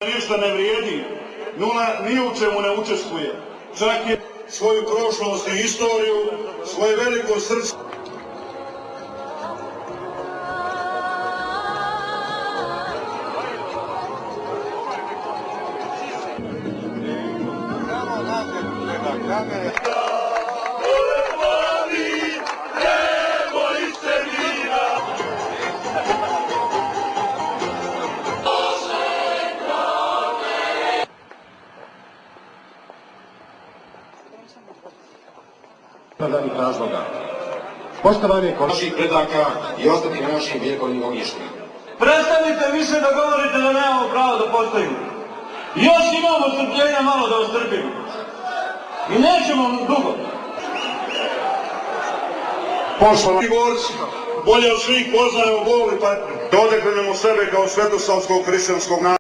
Ništa ne vrijedi, nula ni u čemu ne učestvuje. Čak je svoju prošlost i istoriju, svoje veliko srce. Danih razloga. Poštovanje naših predaka i ostati na našim vjekovnim ognjištima. Prestanite više da govorite da nemamo pravo da postojimo. Još imamo strpljenja malo da vas trpimo. I nećemo dugo. Poštovani borci, bolje od svih poznajemo bol i patnju. Odreknemo sebe kao svetosavskog hrišćanskog naroda.